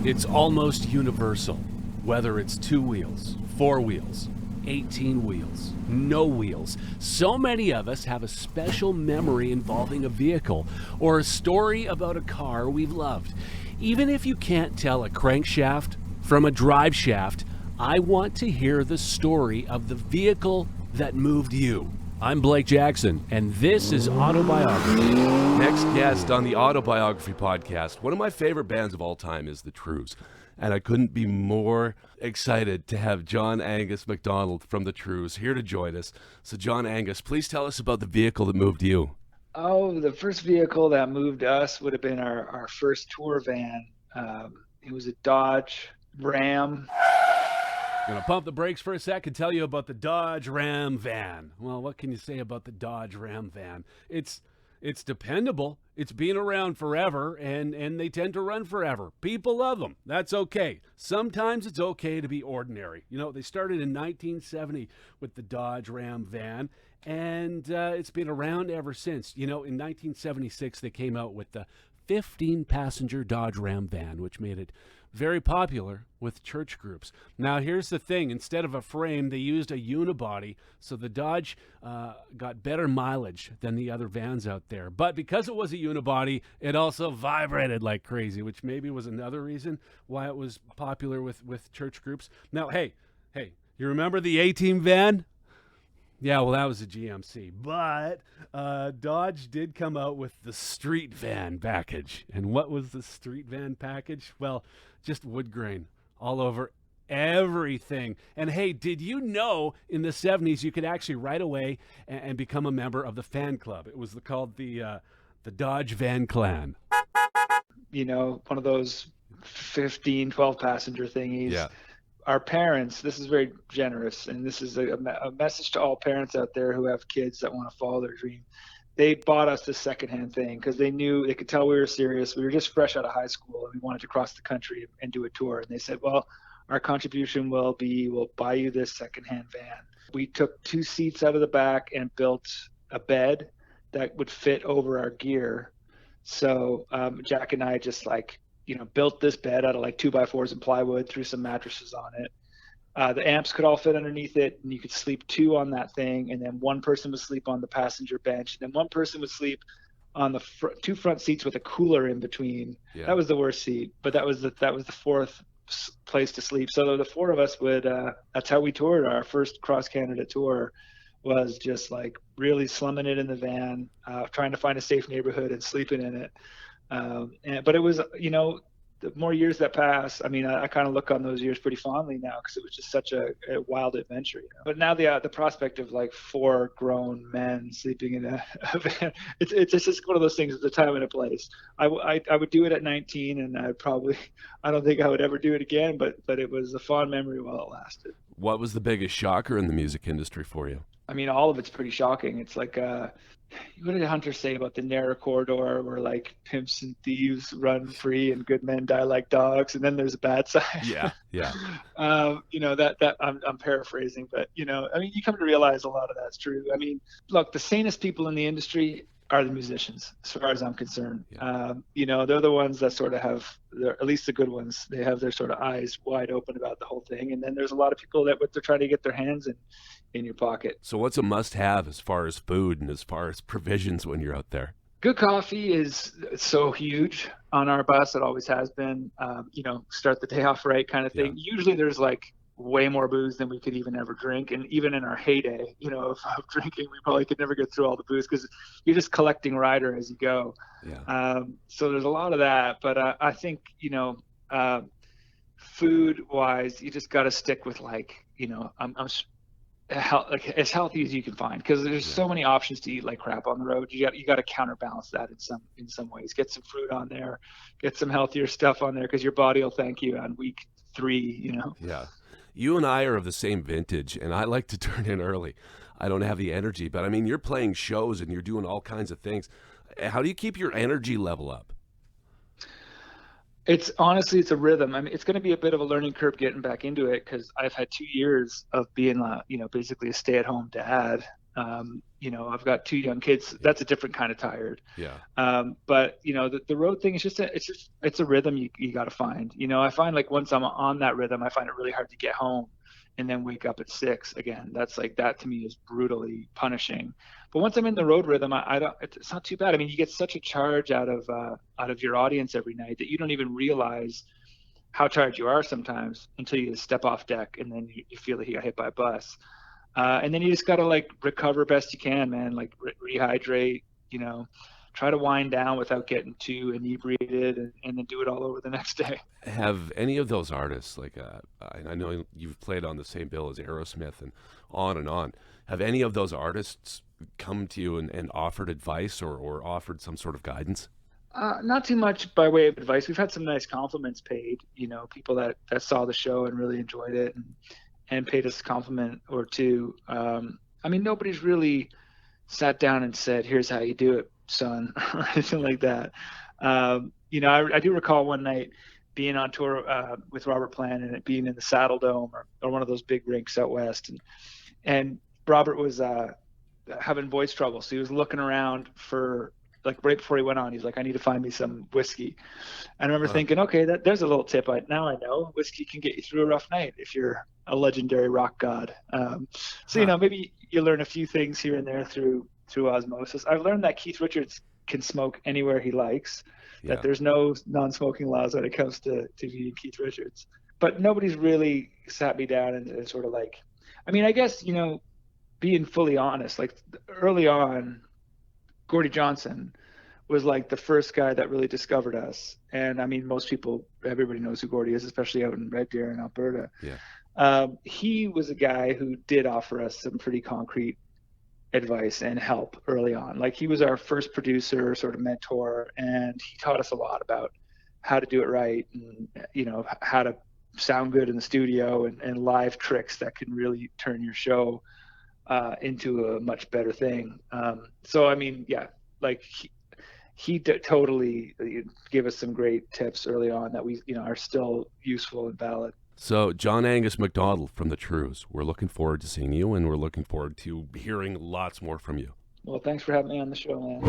It's almost universal, whether it's 2 wheels, 4 wheels, 18 wheels, no wheels. So many of us have a special memory involving a vehicle or a story about a car we've loved. Even if you can't tell a crankshaft from a drive shaft, I want to hear the story of the vehicle that moved you. I'm Blake Jackson, and this is Auto-Biography. Next guest on the Auto-Biography podcast, one of my favorite bands of all time is the Trews. And I couldn't be more excited to have John Angus MacDonald from the Trews here to join us. So John Angus, please tell us about the vehicle that moved you. Oh, the first vehicle that moved us would have been our first tour van. It was a Dodge Ram. Gonna pump the brakes for a sec and tell you about the Dodge Ram van. Well, what can you say about the Dodge Ram van? It's dependable. It's been around forever, and they tend to run forever. People love them. That's okay. Sometimes it's okay to be ordinary. You know, they started in 1970 with the Dodge Ram van, and it's been around ever since. You know, in 1976, they came out with the 15-passenger Dodge Ram van, which made it very popular with church groups. Now, here's the thing. Instead of a frame, they used a unibody, so the Dodge got better mileage than the other vans out there. But because it was a unibody, it also vibrated like crazy, which maybe was another reason why it was popular with church groups. Now, hey, you remember the A-Team van? Yeah, well, that was a GMC. But Dodge did come out with the street van package. And what was the street van package? Well, just wood grain all over everything. And hey, did you know in the 70s you could actually right away and become a member of the fan club? It was called the Dodge Van Clan. You know, one of those 15, 12 passenger thingies. Yeah. Our parents, this is very generous, and this is a message to all parents out there who have kids that want to follow their dream. They bought us this secondhand thing because they could tell we were serious. We were just fresh out of high school, and we wanted to cross the country and do a tour. And they said, well, our contribution we'll buy you this secondhand van. We took 2 seats out of the back and built a bed that would fit over our gear. So Jack and I just built this bed out of 2x4s and plywood, threw some mattresses on it. The amps could all fit underneath it, and you could sleep 2 on that thing, and then one person would sleep on the passenger bench, and then one person would sleep on the 2 front seats with a cooler in between. Yeah. That was the worst seat, but that was the 4th place to sleep. So the 4 of us would that's how we toured. Our first cross Canada tour was just really slumming it in the van, trying to find a safe neighborhood and sleeping in it. But it was, the more years that pass, I mean, I kind of look on those years pretty fondly now because it was just such a wild adventure. But now the prospect of 4 grown men sleeping in a van, it's just one of those things. It's a time and a place. I would do it at 19, and I don't think I would ever do it again. But it was a fond memory while it lasted. What was the biggest shocker in the music industry for you? I mean, all of it's pretty shocking. It's what did Hunter say about the narrow corridor where pimps and thieves run free and good men die like dogs, and then there's a bad side? Yeah. That I'm paraphrasing, but you come to realize a lot of that's true. I mean, look, the sanest people in the industry are the musicians, as far as I'm concerned. Yeah. They're the ones that sort of have at least the good ones. They have their sort of eyes wide open about the whole thing, and then there's a lot of people that they're trying to get their hands in your pocket. So what's a must-have as far as food and as far as provisions when you're out there? Good coffee is so huge on our bus. It always has been. Start the day off right kind of thing. Yeah. Usually there's way more booze than we could even ever drink. And even in our heyday, of drinking, we probably could never get through all the booze because you're just collecting rider as you go. Yeah. So there's a lot of that. But I think, food-wise, you just got to stick with I'm as healthy as you can find, because there's so many options to eat like crap on the road. You got to counterbalance that in some ways. Get some fruit on there, get some healthier stuff on there, because your body will thank you on week 3. Yeah, you and I are of the same vintage, and I like to turn in early. I don't have the energy, but I mean, you're playing shows and you're doing all kinds of things. How do you keep your energy level up? It's a rhythm. I mean, it's going to be a bit of a learning curve getting back into it, because I've had 2 years of being, basically a stay-at-home dad. I've got 2 young kids. That's a different kind of tired. Yeah. But the road thing is it's a rhythm you got to find. I find like once I'm on that rhythm, I find it really hard to get home and then wake up at 6 again. That's like, that to me is brutally punishing. But once I'm in the road rhythm, I don't, it's not too bad. I mean, you get such a charge out of your audience every night that you don't even realize how tired you are sometimes until you step off deck and then you feel like you got hit by a bus. And then you just got to like recover best you can, man, like rehydrate, try to wind down without getting too inebriated, and then do it all over the next day. Have any of those artists, like I know you've played on the same bill as Aerosmith and on, have any of those artists come to you and offered advice or offered some sort of guidance? Not too much by way of advice. We've had some nice compliments paid, people that saw the show and really enjoyed it and paid us a compliment or two. I mean, nobody's really sat down and said, "Here's how you do it, son," or anything like that. I do recall one night being on tour with Robert Plant and it being in the Saddle Dome or one of those big rinks out west, and Robert was having voice trouble, so he was looking around for, like, right before he went on, he's like, "I need to find me some whiskey." I remember thinking, okay, there's a little tip. Now I know whiskey can get you through a rough night if you're a legendary rock god. Maybe you learn a few things here and there through osmosis. I've learned that Keith Richards can smoke anywhere he likes, that there's no non-smoking laws when it comes to Keith Richards. But nobody's really sat me down and sort of like, I mean, I guess, being fully honest, like early on, Gordie Johnson was like the first guy that really discovered us. And I mean, everybody knows who Gordie is, especially out in Red Deer in Alberta. Yeah. He was a guy who did offer us some pretty concrete advice and help early on. Like, he was our first producer, sort of mentor, and he taught us a lot about how to do it right and, how to sound good in the studio and live tricks that can really turn your show into a much better thing. So, I mean, yeah, like he totally gave us some great tips early on that we, are still useful and valid. So, John Angus MacDonald from the Trews, we're looking forward to seeing you, and we're looking forward to hearing lots more from you. Well, thanks for having me on the show, man.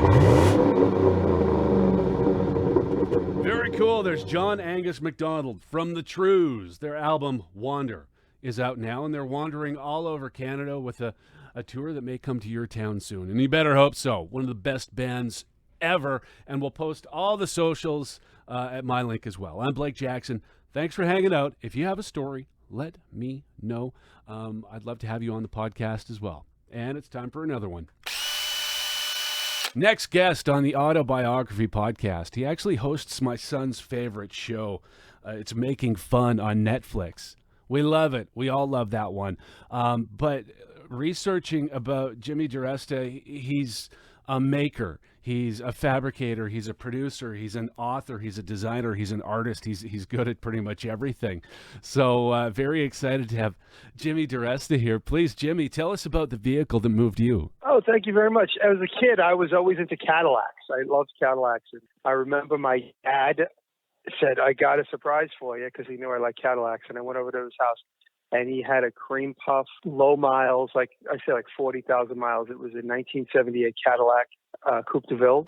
Very cool. There's John Angus MacDonald from the Trews. Their album, Wander, is out now, and they're wandering all over Canada with a tour that may come to your town soon. And you better hope so. One of the best bands ever. And we'll post all the socials at my link as well. I'm Blake Jackson. Thanks for hanging out. If you have a story, let me know. I'd love to have you on the podcast as well. And it's time for another one. Next guest on the Auto-Biography podcast. He actually hosts my son's favorite show. It's Making Fun on Netflix. We love it. We all love that one. But researching about Jimmy Diresta, he's a maker. He's a fabricator. He's a producer. He's an author. He's a designer. He's an artist. He's good at pretty much everything. So very excited to have Jimmy Diresta here. Please, Jimmy, tell us about the vehicle that moved you. Oh, thank you very much. As a kid, I was always into Cadillacs. I loved Cadillacs. And I remember my dad said, "I got a surprise for you," because he knew I liked Cadillacs. And I went over to his house, and he had a cream puff, low miles, like 40,000 miles. It was a 1978 Cadillac Coupe de Ville.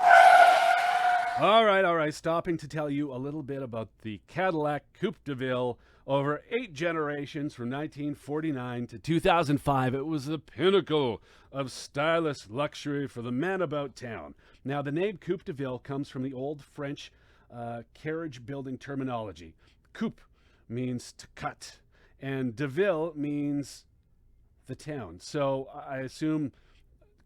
All right. Stopping to tell you a little bit about the Cadillac Coupe de Ville. Over 8 generations from 1949 to 2005, it was the pinnacle of stylish luxury for the man about town. Now, the name Coupe de Ville comes from the old French carriage building terminology. Coupe means to cut, and de Ville means the town. So I assume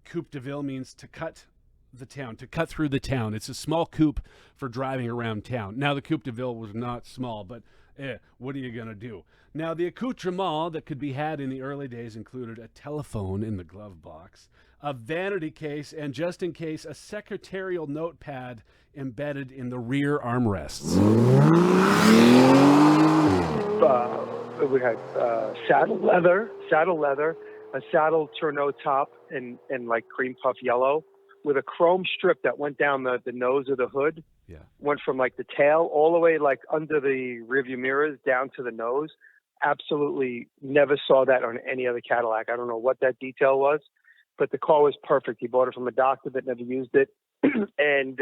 Coupe de Ville means to cut the town, to cut through the town. It's a small coupe for driving around town. Now, the Coupe de Ville was not small, but what are you going to do? Now, the accoutrement that could be had in the early days included a telephone in the glove box, a vanity case, and just in case, a secretarial notepad embedded in the rear armrests. We had saddle leather, a saddle tonneau top in like cream puff yellow, with a chrome strip that went down the nose of the hood. Yeah. Went from like the tail all the way like under the rearview mirrors down to the nose. Absolutely never saw that on any other Cadillac. I don't know what that detail was. but the car was perfect. He bought it from a doctor that never used it. And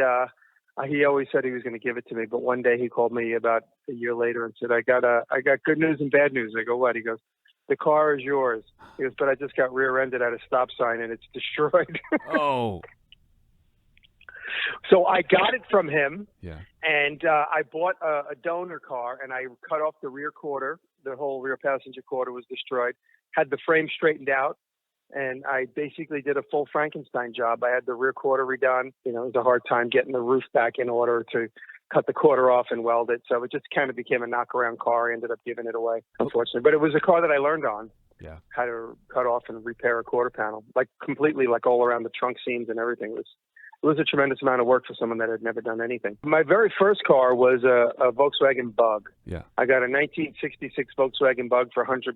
he always said he was going to give it to me. But one day he called me about a year later and said, I got good news and bad news. I go, what? He goes, the car is yours. He goes, but I just got rear-ended at a stop sign and it's destroyed. Oh. So I got it from him. Yeah. And I bought a donor car, and I cut off the rear quarter. The whole rear passenger quarter was destroyed. Had the frame straightened out, and I basically did a full Frankenstein job. I had the rear quarter redone. You know, it was a hard time getting the roof back in order to cut the quarter off and weld it. So it just kind of became a knockaround car. I ended up giving it away, unfortunately. But it was a car that I learned on. Yeah. How to cut off and repair a quarter panel, like completely, like all around the trunk seams and everything. It was a tremendous amount of work for someone that had never done anything. My very first car was a Volkswagen Bug. Yeah. I got a 1966 Volkswagen Bug for $100,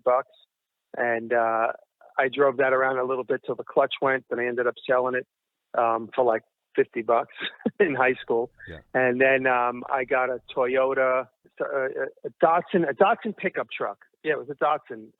and I drove that around a little bit till the clutch went, and I ended up selling it for like $50 in high school. Yeah. And then I got a Toyota, a Datsun pickup truck. Yeah, it was a Datsun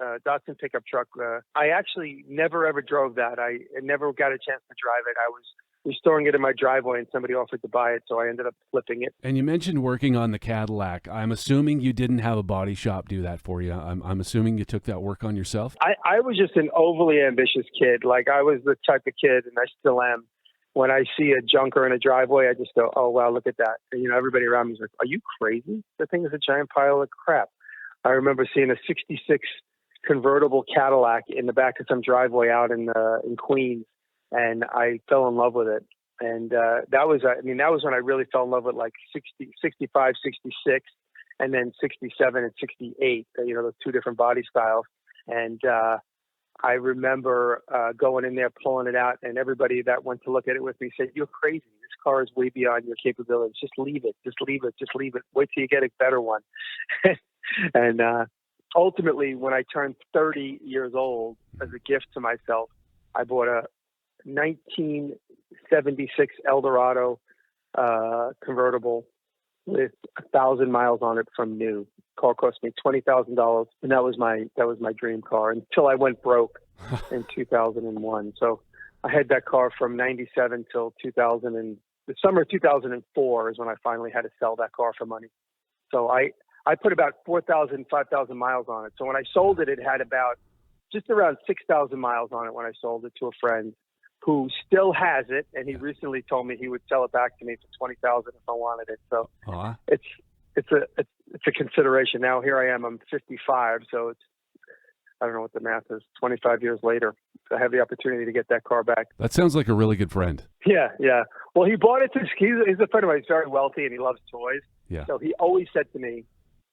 pickup truck. I actually never ever drove that. I never got a chance to drive it. I was restoring it in my driveway and somebody offered to buy it, so I ended up flipping it. And you mentioned working on the Cadillac. I'm assuming you didn't have a body shop do that for you. I'm assuming you took that work on yourself? I was just an overly ambitious kid. Like, I was the type of kid, and I still am, when I see a junker in a driveway, I just go, oh, wow, look at that. And, you know, everybody around me is like, are you crazy? The thing is a giant pile of crap. I remember seeing a 66 convertible Cadillac in the back of some driveway out in Queens, and I fell in love with it. And that was when I really fell in love with like 60, 65, 66, and then 67 and 68, you know, those two different body styles. And I remember going in there, pulling it out, and everybody that went to look at it with me said, you're crazy. This car is way beyond your capabilities. Just leave it. Just leave it. Just leave it. Wait till you get a better one. And ultimately, when I turned 30 years old, as a gift to myself, I bought a 1976 Eldorado convertible with 1,000 miles on it from new. Car cost me $20,000, and that was my dream car until I went broke in 2001. So I had that car from 97 till 2000, and the summer of 2004 is when I finally had to sell that car for money. So I put about 4,000, 5,000 miles on it. So when I sold it, it had about just around 6,000 miles on it when I sold it to a friend who still has it, and he recently told me he would sell it back to me for $20,000 if I wanted it. So it's a consideration. Now here I am. I'm 55, so it's, I don't know what the math is. 25 years later, I have the opportunity to get that car back. That sounds like a really good friend. Yeah. Well, he bought it he's a friend of mine. He's very wealthy and he loves toys. Yeah. So he always said to me,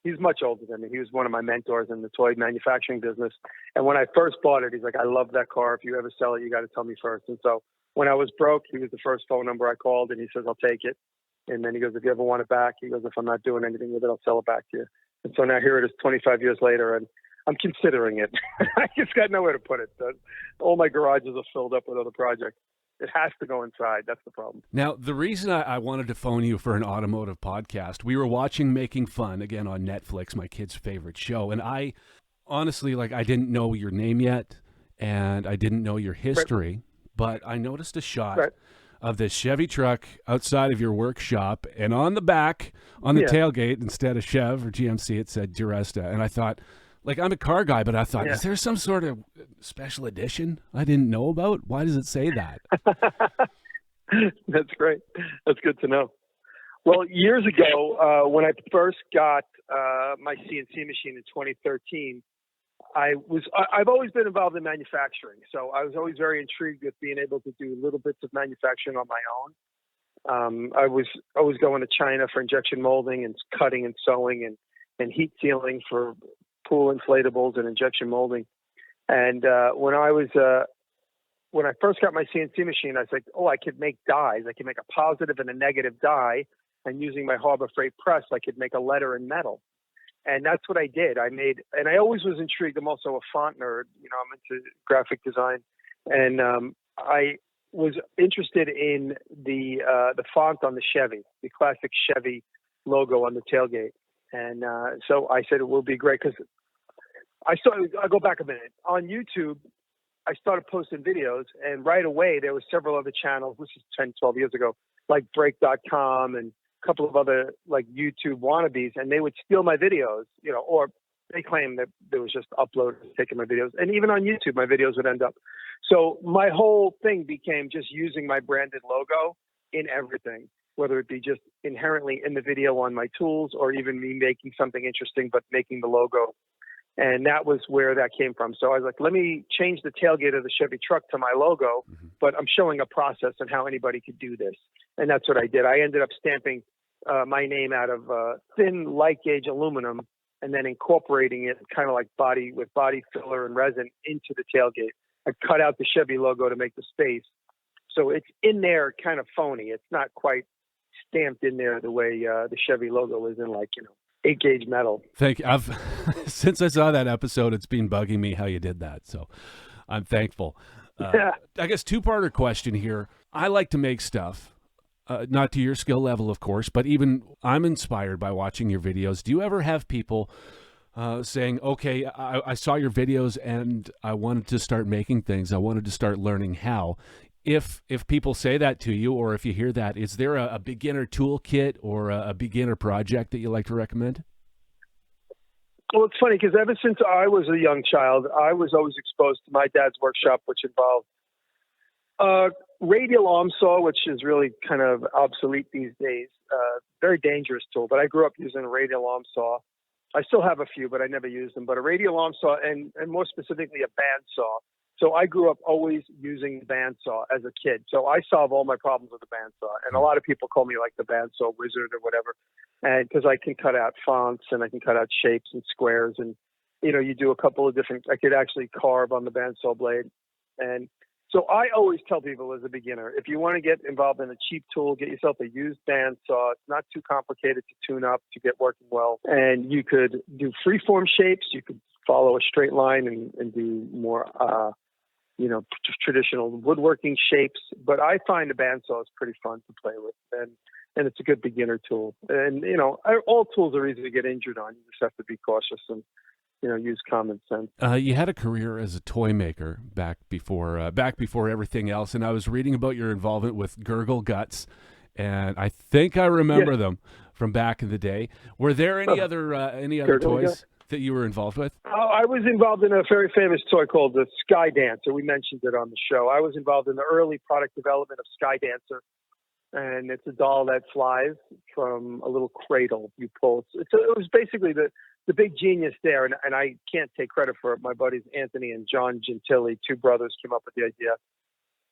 he's much older than me. He was one of my mentors in the toy manufacturing business. And when I first bought it, he's like, I love that car. If you ever sell it, you got to tell me first. And so when I was broke, he was the first phone number I called, and he says, I'll take it. And then he goes, if you ever want it back, he goes, if I'm not doing anything with it, I'll sell it back to you. And so now here it is 25 years later, and I'm considering it. I just got nowhere to put it. All my garages are filled up with other projects. It has to go inside. That's the problem. Now, the reason I wanted to phone you for an automotive podcast, we were watching Making Fun, again, on Netflix, my kid's favorite show. And I honestly, I didn't know your name yet, and I didn't know your history, but I noticed a shot of this Chevy truck outside of your workshop, and on the back, on the tailgate, instead of Chev or GMC, it said Diresta. And I thought, I'm a car guy, but I thought, is there some sort of special edition I didn't know about? Why does it say that? That's great. That's good to know. Well, years ago, when I first got my CNC machine in 2013, I've always been involved in manufacturing. So I was always very intrigued with being able to do little bits of manufacturing on my own. I was always going to China for injection molding and cutting and sewing and heat sealing for pool inflatables and injection molding. And when I first got my CNC machine, I was like, I could make dies. I could make a positive and a negative die. And using my Harbor Freight press, I could make a letter in metal. And that's what I did. And I always was intrigued. I'm also a font nerd. You know, I'm into graphic design. And I was interested in the font on the Chevy, the classic Chevy logo on the tailgate. And so I said it will be great because I'll go back a minute. On YouTube, I started posting videos, and right away there were several other channels. This is 10, 12 years ago, like break.com and a couple of other like YouTube wannabes, and they would steal my videos, or they claim that there was just uploaders taking my videos. And even on YouTube, my videos would end up. So my whole thing became just using my branded logo in everything, whether it be just inherently in the video on my tools or even me making something interesting, but making the logo. And that was where that came from. So I was like, let me change the tailgate of the Chevy truck to my logo, but I'm showing a process on how anybody could do this. And that's what I did. I ended up stamping my name out of thin light gauge aluminum and then incorporating it kind of like body filler and resin into the tailgate. I cut out the Chevy logo to make the space. So it's in there kind of phony. It's not quite stamped in there the way the Chevy logo is in 8-gauge metal. Thank you. Since I saw that episode, it's been bugging me how you did that. So I'm thankful. I guess two-parter question here. I like to make stuff, not to your skill level, of course, but even I'm inspired by watching your videos. Do you ever have people saying, okay, I saw your videos and I wanted to start making things. I wanted to start learning how. If people say that to you, or if you hear that, is there a beginner toolkit or a beginner project that you like to recommend? Well, it's funny because ever since I was a young child, I was always exposed to my dad's workshop, which involved radial arm saw, which is really kind of obsolete these days. Very dangerous tool, but I grew up using a radial arm saw. I still have a few, but I never used them. But a radial arm saw and more specifically a band saw. So I grew up always using the bandsaw as a kid. So I solve all my problems with the bandsaw. And a lot of people call me like the bandsaw wizard or whatever. And because I can cut out fonts and I can cut out shapes and squares. And, you do a couple of different, I could actually carve on the bandsaw blade. And so I always tell people as a beginner, if you want to get involved in a cheap tool, get yourself a used bandsaw. It's not too complicated to tune up to get working well. And you could do freeform shapes. You could follow a straight line and do more, traditional woodworking shapes, but I find the bandsaw is pretty fun to play with, and it's a good beginner tool. And all tools are easy to get injured on. You just have to be cautious and use common sense. You had a career as a toy maker back before everything else, and I was reading about your involvement with Gurgle Guts, and I think I remember them from back in the day. Were there any other toys that you were involved with? I was involved in a very famous toy called the Sky Dancer. We mentioned it on the show. I was involved in the early product development of Sky Dancer, and it's a doll that flies from a little cradle you pull. It was basically the big genius there, and I can't take credit for it. My buddies Anthony and John Gentili, two brothers, came up with the idea,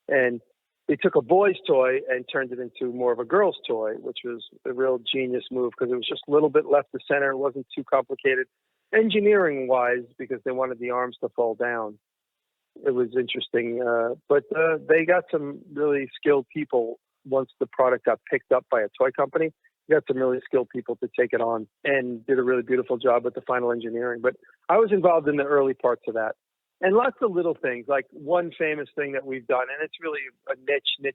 and they took a boy's toy and turned it into more of a girl's toy, which was a real genius move because it was just a little bit left to center. It wasn't too complicated. Engineering wise, because they wanted the arms to fall down. It was interesting, but they got some really skilled people once the product got picked up by a toy company. They got some really skilled people to take it on and did a really beautiful job with the final engineering. But I was involved in the early parts of that. And lots of little things, like one famous thing that we've done, and it's really a niche.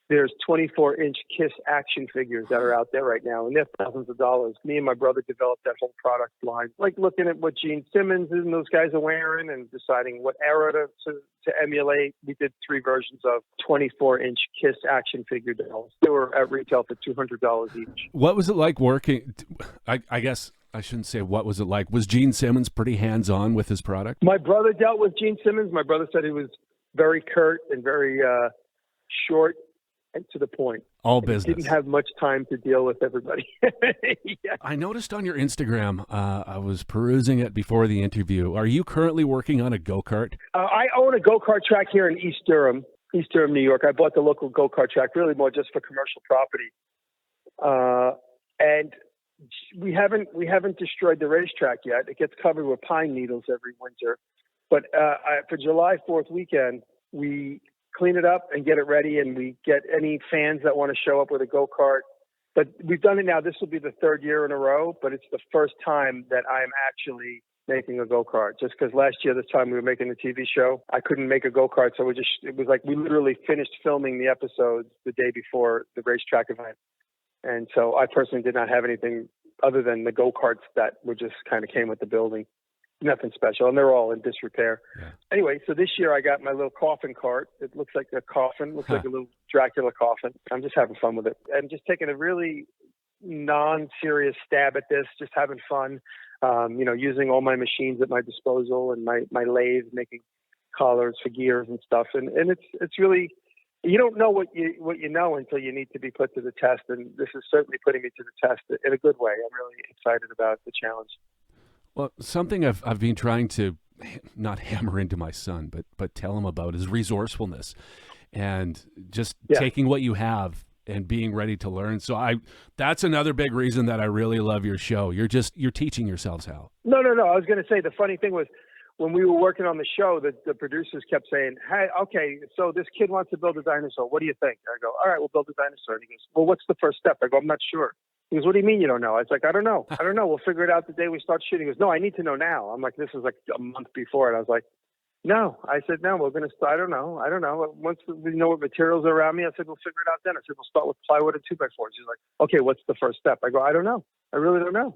There's 24-inch KISS action figures that are out there right now, and they're thousands of dollars. Me and my brother developed that whole product line, like looking at what Gene Simmons and those guys are wearing and deciding what era to emulate. We did 3 versions of 24-inch KISS action figure dolls. They were at retail for $200 each. What was it like working? I guess I shouldn't say what was it like. Was Gene Simmons pretty hands-on with his product? My brother dealt with Gene Simmons. My brother said he was very curt and very short and to the point. All business. He didn't have much time to deal with everybody. Yeah. I noticed on your Instagram, I was perusing it before the interview. Are you currently working on a go-kart? I own a go-kart track here in East Durham, New York. I bought the local go-kart track really more just for commercial property. And we haven't destroyed the racetrack yet. It gets covered with pine needles every winter. But for July 4th weekend, we clean it up and get it ready, and we get any fans that want to show up with a go-kart. But we've done it now. This will be the 3rd year in a row, but it's the first time that I'm actually making a go-kart. Just because last year, this time we were making a TV show, I couldn't make a go-kart. So it was like we literally finished filming the episodes the day before the racetrack event. And so I personally did not have anything other than the go-karts that were just kind of came with the building. Nothing special, and they're all in disrepair. Yeah. Anyway, so this year I got my little coffin cart. It looks like a coffin, looks like a little Dracula coffin. I'm just having fun with it. I'm just taking a really non-serious stab at this, just having fun, using all my machines at my disposal and my lathe, making collars for gears and stuff. And it's really, you don't know what you know until you need to be put to the test. And this is certainly putting me to the test in a good way. I'm really excited about the challenge. Well, something I've been trying to not hammer into my son, but tell him about is resourcefulness and just taking what you have and being ready to learn. So that's another big reason that I really love your show. You're teaching yourselves how. No. I was going to say, the funny thing was when we were working on the show, the producers kept saying, hey, okay, so this kid wants to build a dinosaur. What do you think? I go, all right, we'll build a dinosaur. And he goes, well, what's the first step? I go, I'm not sure. He goes, what do you mean you don't know? I was like, I don't know. We'll figure it out the day we start shooting. He goes, no, I need to know now. I'm like, this is like a month before. And I was like, no. I said, no, we're going to start. I don't know. Once we know what materials are around me, I said, we'll figure it out then. I said, we'll start with plywood and 2x4s. He's like, okay, what's the first step? I go, I don't know. I really don't know.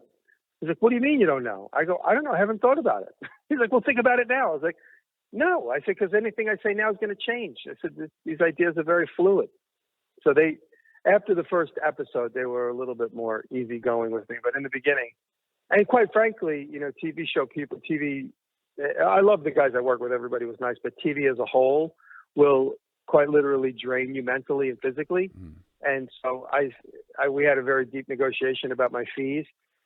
He's like, what do you mean you don't know? I go, I don't know. I haven't thought about it. He's like, well, think about it now. I was like, no. I said, because anything I say now is going to change. I said, these ideas are very fluid. So after the first episode, they were a little bit more easygoing with me. But in the beginning, and quite frankly, TV show people, I love the guys I work with. Everybody was nice. But TV as a whole will quite literally drain you mentally and physically. Mm. And so we had a very deep negotiation about my fees.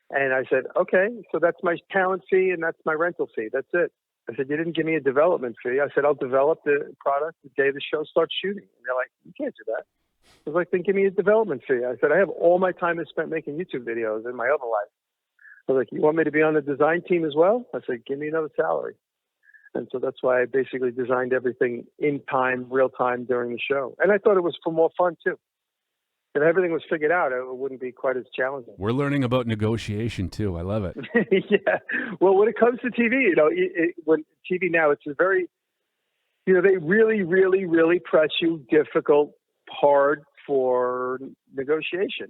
And I said, okay, so that's my talent fee and that's my rental fee. That's it. I said, you didn't give me a development fee. I said, I'll develop the product the day the show starts shooting. And they're like, you can't do that. I was like, then give me a development fee. I said, I have all my time is spent making YouTube videos in my other life. I was like, you want me to be on the design team as well? I said, give me another salary. And so that's why I basically designed everything in time, real time during the show. And I thought it was for more fun too. If everything was figured out, it wouldn't be quite as challenging. We're learning about negotiation too. I love it. Yeah. Well, when it comes to TV, when TV now, it's a very, they really, really, really press you difficult, hard for negotiation.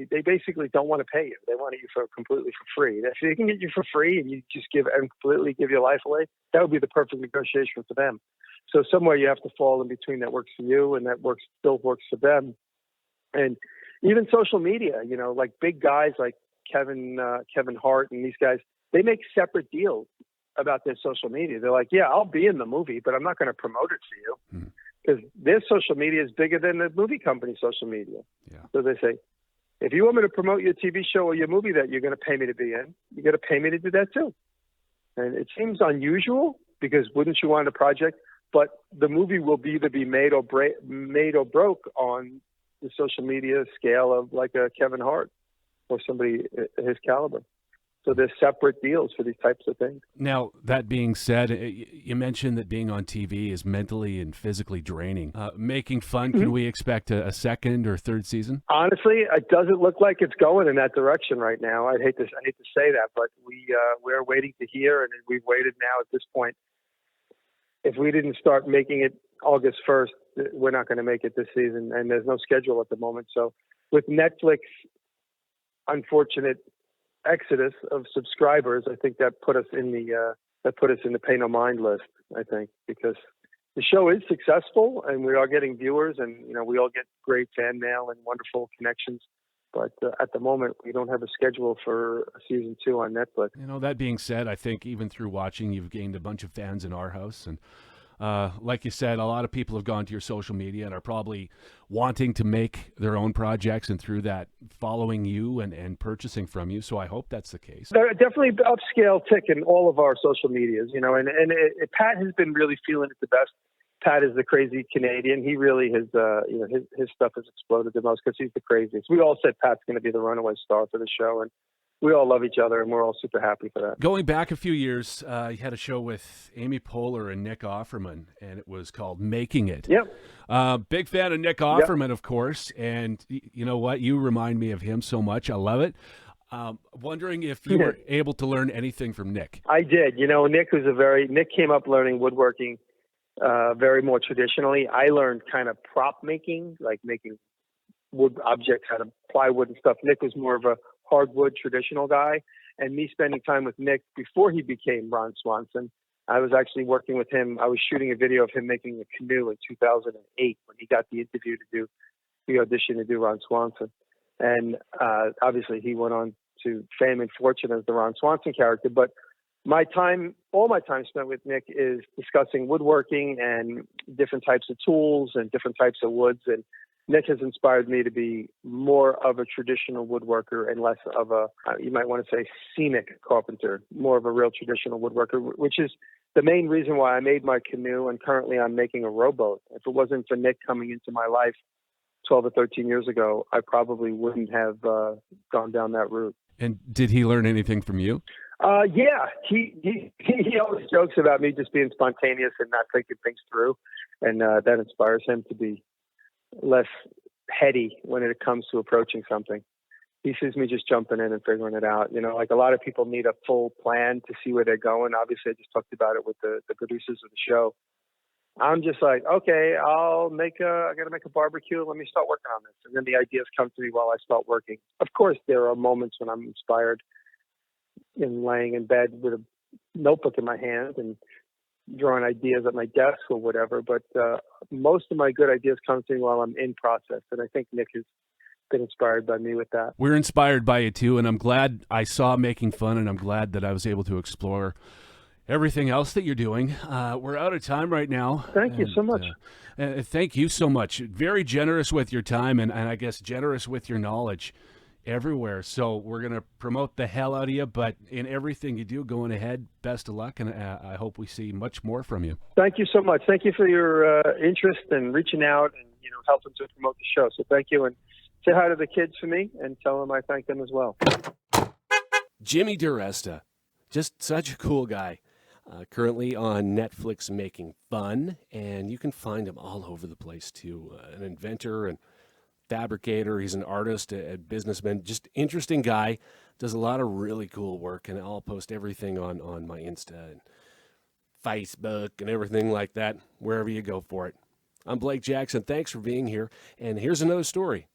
They basically don't want to pay you. They want you completely for free. If they can get you for free and you just completely give your life away, that would be the perfect negotiation for them. So somewhere you have to fall in between that works for you and that still works for them. And even social media, like big guys like Kevin Hart and these guys, they make separate deals about their social media. They're like, yeah, I'll be in the movie, but I'm not going to promote it for you because their social media is bigger than the movie company's social media. Yeah. So they say, if you want me to promote your TV show or your movie that you're going to pay me to be in, you got to pay me to do that too. And it seems unusual because wouldn't you want a project? But the movie will either be made or broke on the social media scale of like a Kevin Hart or somebody his caliber. So there's separate deals for these types of things. Now, that being said, you mentioned that being on TV is mentally and physically draining. Making fun, can we expect a second or third season? Honestly, it doesn't look like it's going in that direction right now. I hate to say that, but we're waiting to hear, and we've waited now at this point. If we didn't start making it August 1st, we're not going to make it this season, and there's no schedule at the moment. So with Netflix, unfortunate exodus of subscribers, I think that put us in the pay no mind list, I think, because the show is successful and we are getting viewers and, we all get great fan mail and wonderful connections. But at the moment, we don't have a schedule for season 2 on Netflix. That being said, I think even through watching, you've gained a bunch of fans in our house. And like you said, a lot of people have gone to your social media and are probably wanting to make their own projects and through that following you and purchasing from you. So I hope that's the case. They're definitely upscale tick in all of our social medias, and Pat has been really feeling it the best. Pat is the crazy Canadian. He really has, his stuff has exploded the most because he's the craziest. We all said Pat's going to be the runaway star for the show, and we all love each other, and we're all super happy for that. Going back a few years, you had a show with Amy Poehler and Nick Offerman, and it was called Making It. Yep. Big fan of Nick Offerman, of course, and you know what? You remind me of him so much. I love it. Wondering if you were able to learn anything from Nick. I did. Nick came up learning woodworking very more traditionally. I learned kind of prop making, like making wood objects out of plywood and stuff. Nick was more of a hardwood traditional guy. and me spending time with Nick before he became Ron Swanson. I was actually working with him. I was shooting a video of him making a canoe in 2008 when he got the interview to do the audition to do Ron Swanson. And obviously he went on to fame and fortune as the Ron Swanson character. But all my time spent with Nick is discussing woodworking and different types of tools and different types of woods. And Nick has inspired me to be more of a traditional woodworker and less of a, you might want to say, scenic carpenter, more of a real traditional woodworker, which is the main reason why I made my canoe, and currently I'm making a rowboat. If it wasn't for Nick coming into my life 12 or 13 years ago, I probably wouldn't have gone down that route. And did he learn anything from you? Yeah, he always jokes about me just being spontaneous and not thinking things through, and that inspires him to be less heady when it comes to approaching something. He sees me just jumping in and figuring it out. You know, like a lot of people need a full plan to see where they're going. Obviously, I just talked about it with the producers of the show. I'm just like, okay, I got to make a barbecue. Let me start working on this. And then the ideas come to me while I start working. Of course, there are moments when I'm inspired in laying in bed with a notebook in my hand and drawing ideas at my desk or whatever. But most of my good ideas come to me while I'm in process. And I think Nick has been inspired by me with that. We're inspired by you too, and I'm glad I saw Making Fun, and I'm glad that I was able to explore everything else that you're doing. We're out of time right now. Thank you so much. Thank you so much. Very generous with your time, and I guess generous with your knowledge everywhere. So we're going to promote the hell out of you, but in everything you do, going ahead, best of luck, and I hope we see much more from you. Thank you so much. Thank you for your interest and reaching out and helping to promote the show. So thank you, and say hi to the kids for me and tell them I thank them as well. Jimmy Diresta, just such a cool guy. Currently on Netflix Making Fun, and you can find him all over the place too. An inventor and fabricator. He's an artist, a businessman, just interesting guy. Does a lot of really cool work, and I'll post everything on my Insta and Facebook and everything like that, wherever you go for it. I'm Blake Jackson. Thanks for being here, and here's another story.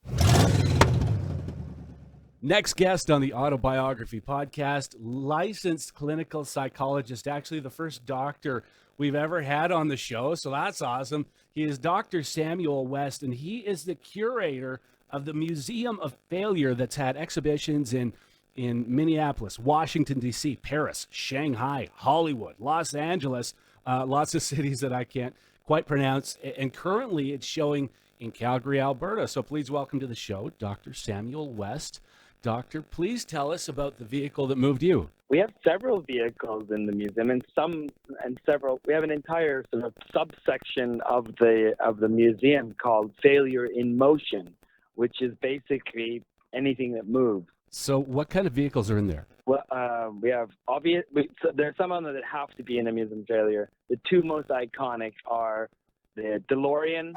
Next guest on the Auto-Biography podcast, licensed clinical psychologist, actually the first doctor we've ever had on the show, so that's awesome. He is Dr. Samuel West, and he is the curator of the Museum of Failure that's had exhibitions in Minneapolis, Washington, D.C., Paris, Shanghai, Hollywood, Los Angeles, lots of cities that I can't quite pronounce, and currently it's showing in Calgary, Alberta. So please welcome to the show, Dr. Samuel West. Doctor, please tell us about the vehicle that moved you. We have several vehicles in the museum, and several. We have an entire sort of subsection of the museum called Failure in Motion, which is basically anything that moves. So, what kind of vehicles are in there? Well, we have there's some of them that have to be in a museum failure. The two most iconic are the DeLorean.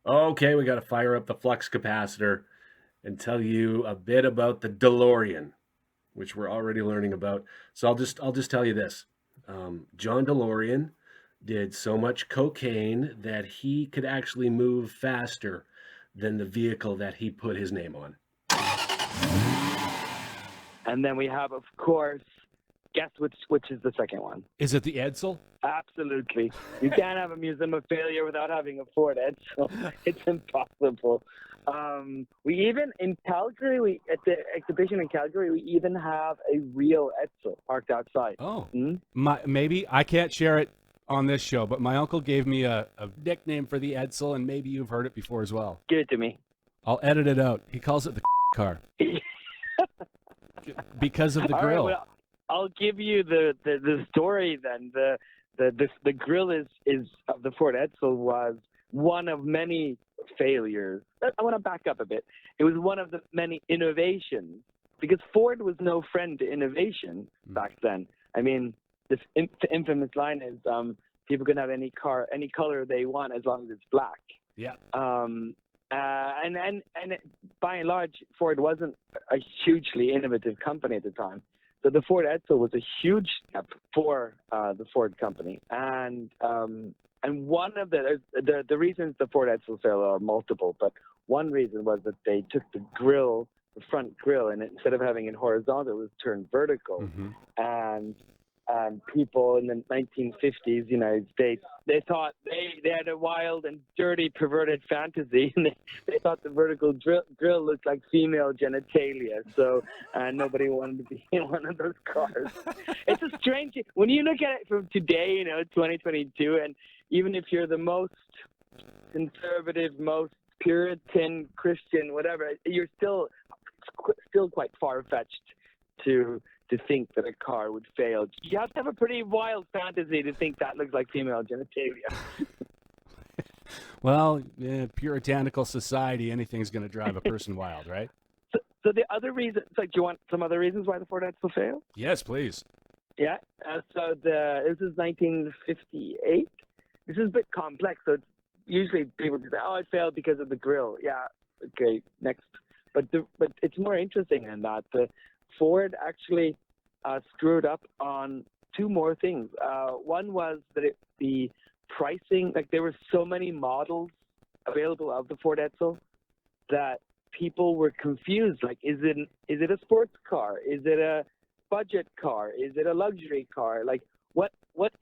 Okay, we got to fire up the flux capacitor and tell you a bit about the DeLorean, which we're already learning about. So I'll just tell you this. John DeLorean did so much cocaine that he could actually move faster than the vehicle that he put his name on. And then we have, of course, guess which is the second one. Is it the Edsel? Absolutely. You can't have a museum of failure without having a Ford Edsel. It's impossible. We even in Calgary, at the exhibition in Calgary, we even have a real Edsel parked outside. Oh, maybe I can't share it on this show, but my uncle gave me a nickname for the Edsel, and maybe you've heard it before as well. Give it to me. I'll edit it out. He calls it the car because of the grill. All right, well, I'll give you the story then. The grill is of the Ford Edsel was one of many failures. I want to back up a bit. It was one of the many innovations, because Ford was no friend to innovation back then. I mean, this infamous line is people can have any car, any color they want as long as it's black. Yeah. And by and large, Ford wasn't a hugely innovative company at the time. So the Ford Edsel was a huge step for the Ford company. And one of the reasons the Ford Edsel failed are multiple, but one reason was that they took the grill front grille, and instead of having it horizontal, it was turned vertical. And people in the 1950s United States, they thought they had a wild and dirty, perverted fantasy, and they thought the vertical grill looked like female genitalia. So nobody wanted to be in one of those cars. It's a strange, when you look at it from today, 2022, and even if you're the most conservative, most Puritan, Christian, whatever, you're still quite far-fetched to think that a car would fail. You have to have a pretty wild fantasy to think that looks like female genitalia. Well, puritanical society, anything's going to drive a person wild, right? So the other reason, do you want some other reasons why the Ford Edsel failed? Yes, please. Yeah. So this is 1958. This is a bit complex. So usually people say, "Oh, it failed because of the grill." Yeah. Okay. Next. But it's more interesting than that. The Ford actually screwed up on two more things. One was that the pricing, like there were so many models available of the Ford Edsel that people were confused. Like, is it a sports car? Is it a budget car? Is it a luxury car? Like, what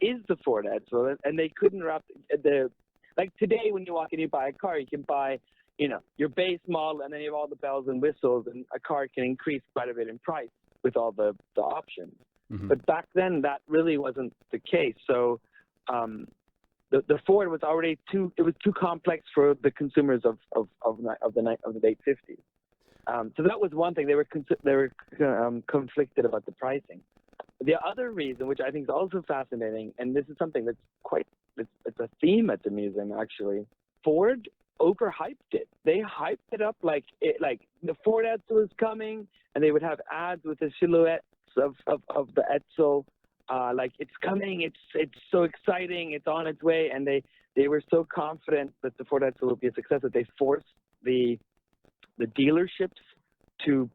is the Ford Edsel? And they couldn't wrap like today when you walk in, you buy a car, you can buy your base model, and then you have all the bells and whistles, and a car can increase quite a bit in price with all the options. But back then, that really wasn't the case. So the Ford was already too complex for the consumers of the late 50s. So that was one thing. They were conflicted about the pricing. The other reason, which I think is also fascinating, and this is something that's it's a theme at the museum actually, Ford overhyped it. They hyped it up like the Ford Edsel is coming, and they would have ads with the silhouettes of the Edsel, like it's coming, it's so exciting, it's on its way, and they were so confident that the Ford Edsel would be a success that they forced the dealerships to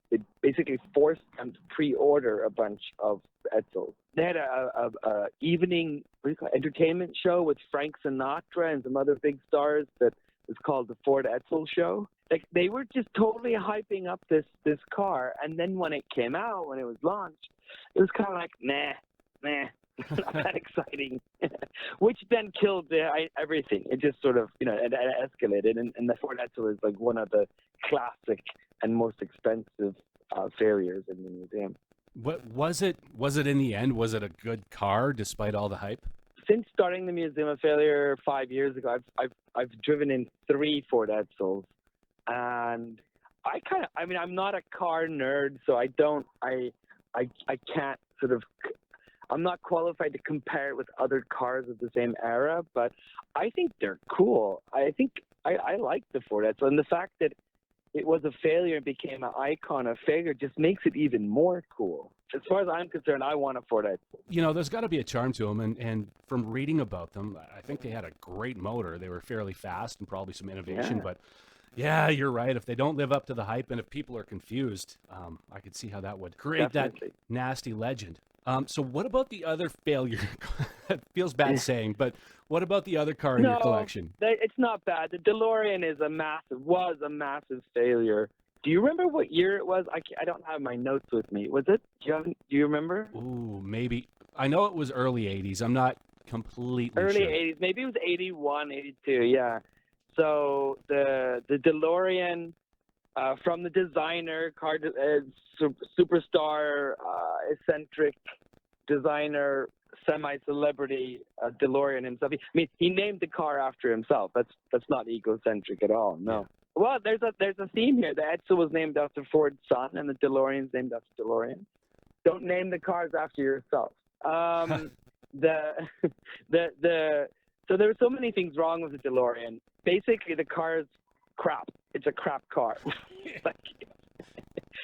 they basically forced them to pre-order a bunch of Edsels. They had a evening entertainment show with Frank Sinatra and some other big stars that was called the Ford Edsel Show. Like, they were just totally hyping up this car, and then when it came out, when it was launched, it was kind of like, nah, not that exciting, which then killed everything. It just sort of, it escalated, and the Ford Edsel is like one of the classic and most expensive failures in the museum. What was it? Was it in the end? Was it a good car despite all the hype? Since starting the Museum of Failure 5 years ago, I've driven in 3 Ford Edsels, and I'm not a car nerd, so I can't sort of, I'm not qualified to compare it with other cars of the same era, but I think they're cool. I think I like the Ford Edsel, and the fact that it was a failure and became an icon of failure just makes it even more cool. As far as I'm concerned, I want a Ford Edsel. There's got to be a charm to them, and from reading about them, I think they had a great motor. They were fairly fast and probably some innovation, but yeah, you're right. If they don't live up to the hype and if people are confused, I could see how that would create that nasty legend. So what about the other failure? It feels bad saying, but what about the other car in your collection? It's not bad. The DeLorean was a massive failure. Do you remember what year it was? I don't have my notes with me. Was it? Do you remember? Ooh, maybe. I know it was early 80s. I'm not completely sure. Early 80s. Maybe it was 81, 82, yeah. So the DeLorean, from the designer, superstar, eccentric designer, semi-celebrity DeLorean himself. He named the car after himself. That's not egocentric at all. No. Yeah. Well, there's a theme here. The Edsel was named after Ford's son, and the DeLorean's named after DeLorean. Don't name the cars after yourself. So there were so many things wrong with the DeLorean. Basically, the car is crap. It's a crap car.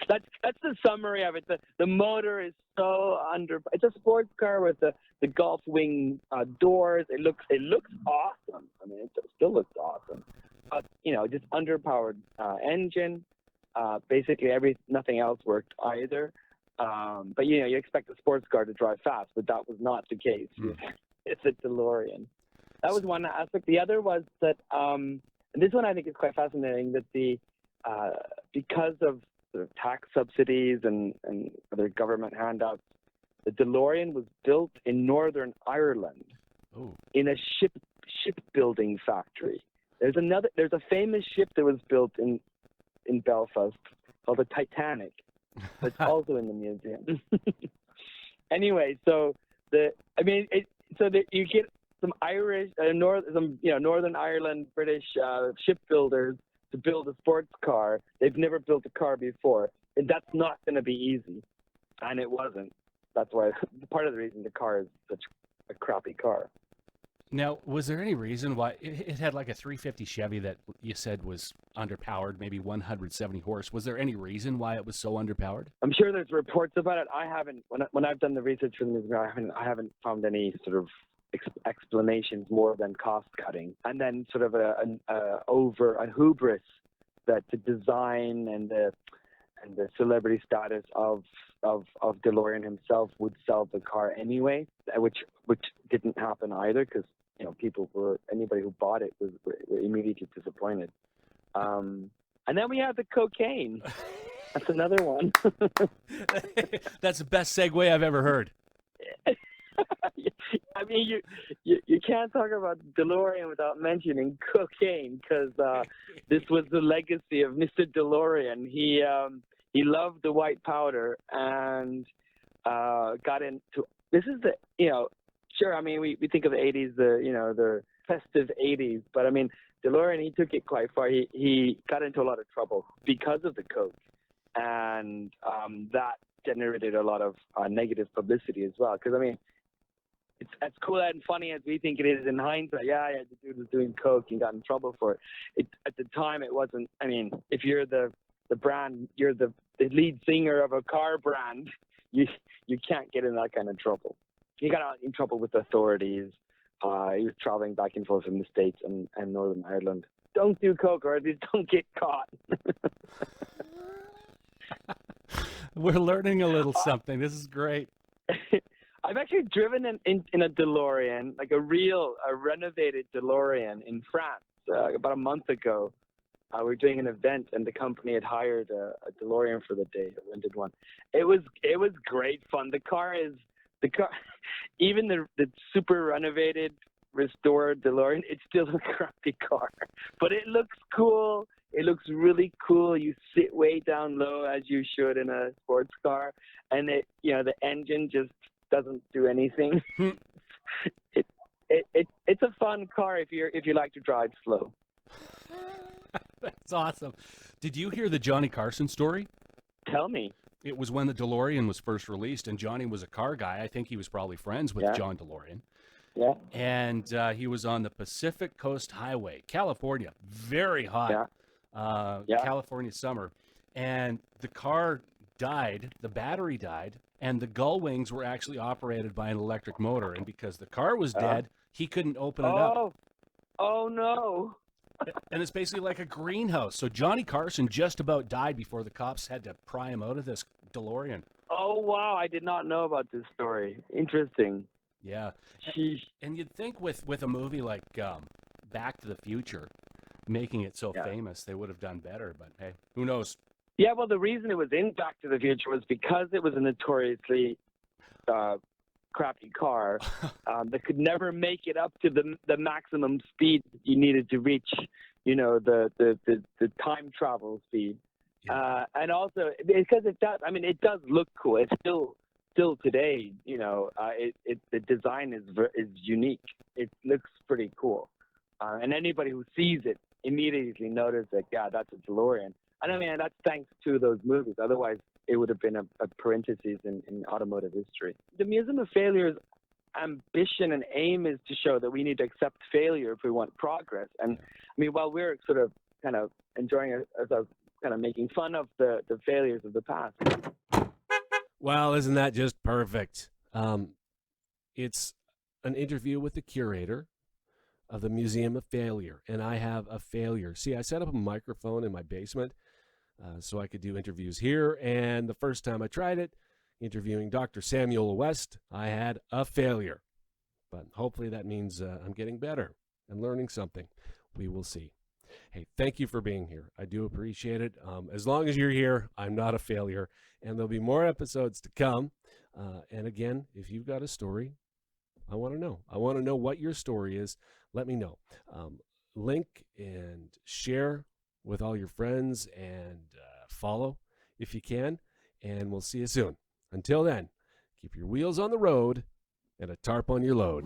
That's the summary of it. The motor is so it's a sports car with the Gulf wing doors. It looks awesome. I mean, it still looks awesome. But just underpowered engine. Basically nothing else worked either. But you expect a sports car to drive fast, but that was not the case. It's a DeLorean. That was one aspect. The other was that, and this one I think is quite fascinating, that because of sort of tax subsidies and other government handouts, the DeLorean was built in Northern Ireland in a shipbuilding factory. There's a famous ship that was built in Belfast called the Titanic. That's also in the museum. Anyway, so you get some Irish, Northern Ireland British shipbuilders to build a sports car. They've never built a car before, and that's not going to be easy, and it wasn't. That's why part of the reason the car is such a crappy car. Now, was there any reason why it had like a 350 Chevy that you said was underpowered, maybe 170 horse? Was there any reason why it was so underpowered? I'm sure there's reports about it. I haven't, when I've done the research for the museum, I haven't found any sort of explanations more than cost cutting, and then sort of a hubris that the design and the celebrity status of DeLorean himself would sell the car anyway, which didn't happen either, because anybody who bought it were immediately disappointed. And then we have the cocaine. That's another one. That's the best segue I've ever heard. I mean, you can't talk about DeLorean without mentioning cocaine, because this was the legacy of Mr. DeLorean. He loved the white powder and got into. This is sure. I mean, we think of the 80s, the festive 80s, but I mean, DeLorean, he took it quite far. He got into a lot of trouble because of the coke, and that generated a lot of negative publicity as well. Because I mean, it's as cool and funny as we think it is in hindsight. Yeah, the dude was doing coke and got in trouble for it. At the time, it wasn't. I mean, if you're the brand, you're the lead singer of a car brand, you can't get in that kind of trouble. He got in trouble with authorities. He was traveling back and forth from the States and Northern Ireland. Don't do coke, or at least don't get caught. We're learning a little something. This is great. I've actually driven in a DeLorean, like a renovated DeLorean in France about a month ago. We were doing an event, and the company had hired a DeLorean for the day, a rented one. It was great fun. The car, even the super renovated, restored DeLorean, it's still a crappy car, but it looks cool. It looks really cool. You sit way down low, as you should in a sports car, and the engine just doesn't do anything. It's a fun car if you like to drive slow. That's awesome. Did you hear the Johnny Carson story? Tell me. It was when the DeLorean was first released, and Johnny was a car guy. I think he was probably friends with John DeLorean. Yeah. And he was on the Pacific Coast Highway, California, very hot. California summer. And the car died, the battery died, and the gull wings were actually operated by an electric motor. And because the car was dead, he couldn't open it up. Oh, no. And it's basically like a greenhouse. So Johnny Carson just about died before the cops had to pry him out of this DeLorean. Oh, wow. I did not know about this story. Interesting. Yeah. Sheesh. And you'd think with a movie like Back to the Future, making it so famous, they would have done better. But hey, who knows? Yeah, well, the reason it was in Back to the Future was because it was a notoriously crappy car that could never make it up to the maximum speed you needed to reach, the time travel speed. Yeah. And also because it does look cool. It's still today, the design is unique. It looks pretty cool, and anybody who sees it immediately notices that that's a DeLorean. And I mean, that's thanks to those movies. Otherwise, it would have been a parenthesis in automotive history. The Museum of Failure's ambition and aim is to show that we need to accept failure if we want progress. And I mean, while we're sort of kind of enjoying ourselves, kind of making fun of the failures of the past. Well, isn't that just perfect? It's an interview with the curator of the Museum of Failure, and I have a failure. See, I set up a microphone in my basement so I could do interviews here, and the first time I tried it, interviewing Dr. Samuel West, I had a failure. But hopefully that means I'm getting better and learning something. We will see. Hey, thank you for being here. I do appreciate it. As long as you're here, I'm not a failure. And there'll be more episodes to come. And again, if you've got a story, I want to know. I want to know what your story is. Let me know. Link and share with all your friends and follow if you can. And we'll see you soon. Until then, keep your wheels on the road and a tarp on your load.